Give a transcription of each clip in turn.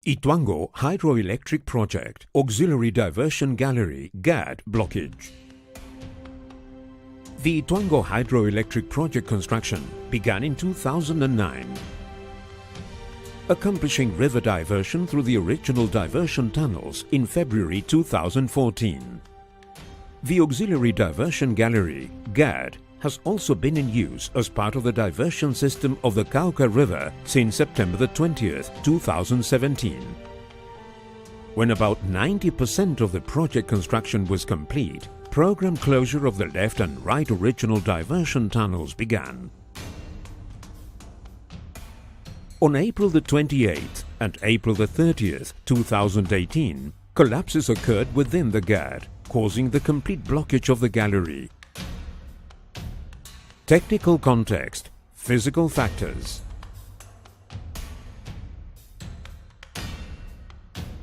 Ituango Hydroelectric Project Auxiliary Diversion Gallery GAD blockage. The Ituango Hydroelectric Project construction began in 2009, accomplishing river diversion through the original diversion tunnels in February 2014. The Auxiliary Diversion Gallery GAD has also been in use as part of the diversion system of the Cauca River since September the 20th, 2017. When about 90% of the project construction was complete, program closure of the left and right original diversion tunnels began. On April the 28th and April the 30th, 2018, collapses occurred within the GAD, causing the complete blockage of the gallery. Technical context, physical factors.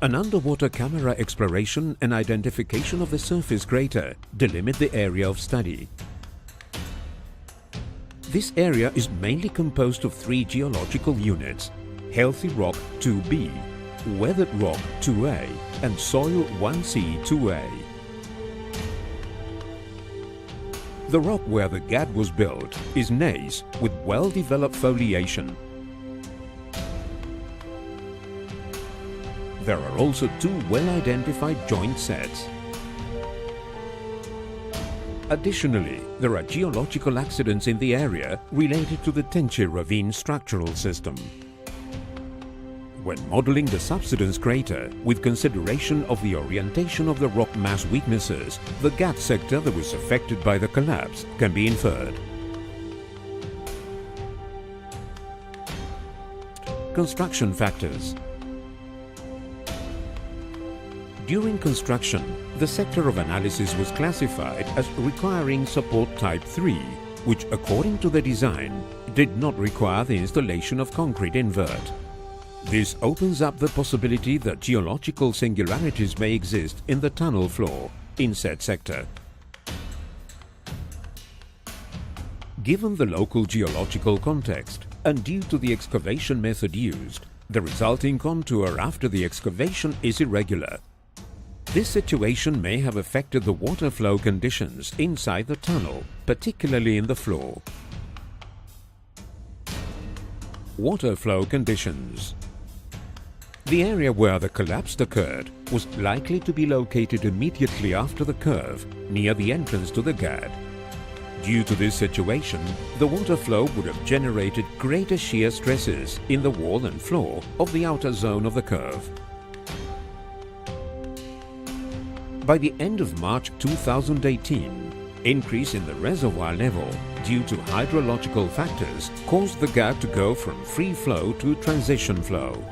An underwater camera exploration and identification of the surface crater delimit the area of study. This area is mainly composed of three geological units: healthy rock 2B, weathered rock 2A, and soil 1C 2A. The rock where the GAD was built is gneiss with well-developed foliation. There are also two well-identified joint sets. Additionally, there are geological accidents in the area related to the Tenche ravine structural system. When modeling the subsidence crater with consideration of the orientation of the rock mass weaknesses, the GAD sector that was affected by the collapse can be inferred. Construction factors. During construction, the sector of analysis was classified as requiring support type 3, which according to the design did not require the installation of concrete invert. This opens up the possibility that geological singularities may exist in the tunnel floor in said sector. Given the local geological context and due to the excavation method used, the resulting contour after the excavation is irregular. This situation may have affected the water flow conditions inside the tunnel, particularly in the floor. Water flow conditions. The area where the collapse occurred was likely to be located immediately after the curve, near the entrance to the GAD. Due to this situation, the water flow would have generated greater shear stresses in the wall and floor of the outer zone of the curve. By the end of March 2018, increase in the reservoir level due to hydrological factors caused the GAD to go from free flow to transition flow.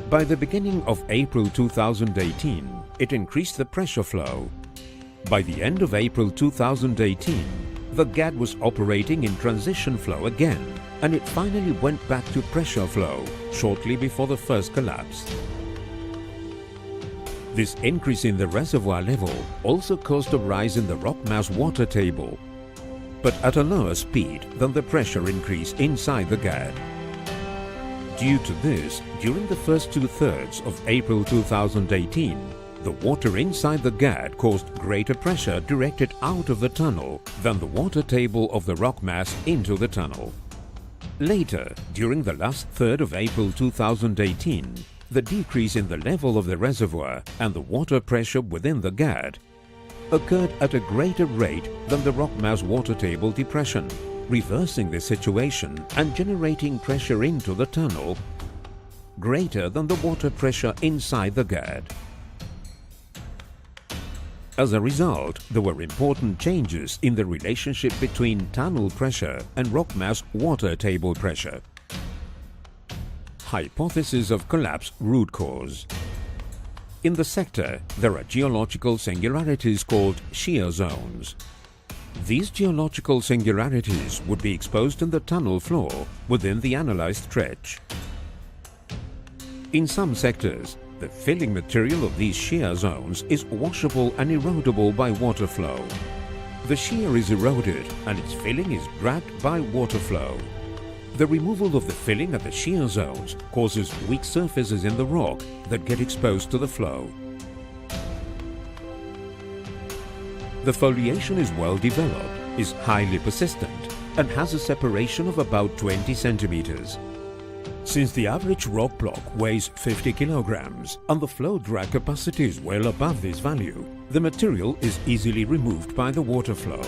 By the beginning of April 2018, it increased the pressure flow. By the end of April 2018, the GAD was operating in transition flow again, and it finally went back to pressure flow shortly before the first collapse. This increase in the reservoir level also caused a rise in the rock mass water table, but at a lower speed than the pressure increase inside the GAD. Due to this, during the first two-thirds of April 2018, the water inside the GAD caused greater pressure directed out of the tunnel than the water table of the rock mass into the tunnel. Later, during the last third of April 2018, the decrease in the level of the reservoir and the water pressure within the GAD occurred at a greater rate than the rock mass water table depression, reversing the situation and generating pressure into the tunnel greater than the water pressure inside the GAD. As a result, there were important changes in the relationship between tunnel pressure and rock mass water table pressure. Hypothesis of collapse root cause. In the sector, there are geological singularities called shear zones. These geological singularities would be exposed in the tunnel floor within the analyzed stretch. In some sectors, the filling material of these shear zones is washable and erodible by water flow. The shear is eroded and its filling is dragged by water flow. The removal of the filling at the shear zones causes weak surfaces in the rock that get exposed to the flow. The foliation is well developed, is highly persistent, and has a separation of about 20 centimeters. Since the average rock block weighs 50 kilograms and the flow drag capacity is well above this value, the material is easily removed by the water flow.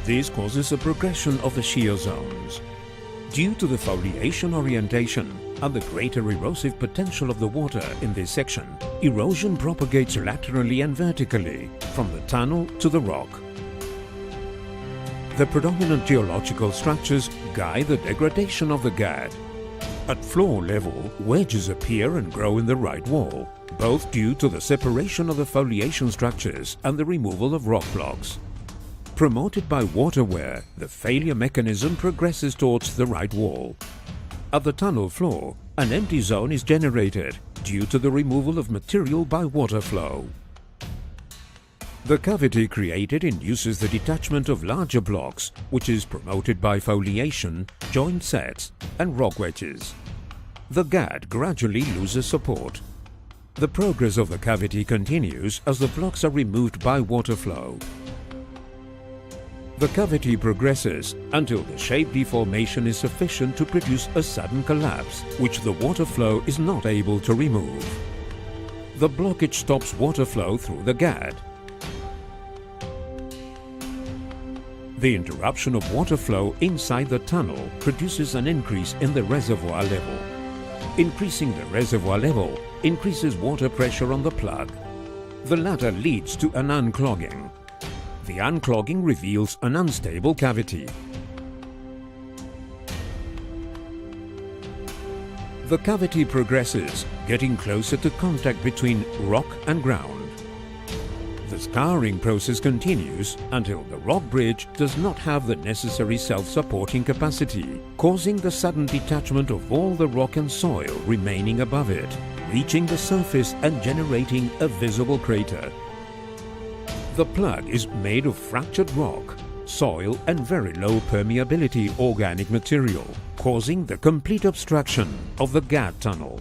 This causes a progression of the shear zones. Due to the foliation orientation and the greater erosive potential of the water in this section, erosion propagates laterally and vertically from the tunnel to the rock. The predominant geological structures guide the degradation of the gad. At floor level, wedges appear and grow in the right wall, both due to the separation of the foliation structures and the removal of rock blocks. Promoted by water wear, the failure mechanism progresses towards the right wall. At the tunnel floor, an empty zone is generated due to the removal of material by water flow. The cavity created induces the detachment of larger blocks, which is promoted by foliation, joint sets, and rock wedges. The gad gradually loses support. The progress of the cavity continues as the blocks are removed by water flow. The cavity progresses until the shape deformation is sufficient to produce a sudden collapse, which the water flow is not able to remove. The blockage stops water flow through the gad. The interruption of water flow inside the tunnel produces an increase in the reservoir level. Increasing the reservoir level increases water pressure on the plug. The latter leads to an unclogging. The unclogging reveals an unstable cavity. The cavity progresses, getting closer to contact between rock and ground. The scouring process continues until the rock bridge does not have the necessary self-supporting capacity, causing the sudden detachment of all the rock and soil remaining above it, reaching the surface and generating a visible crater. The plug is made of fractured rock, soil and very low permeability organic material, causing the complete obstruction of the gad tunnel.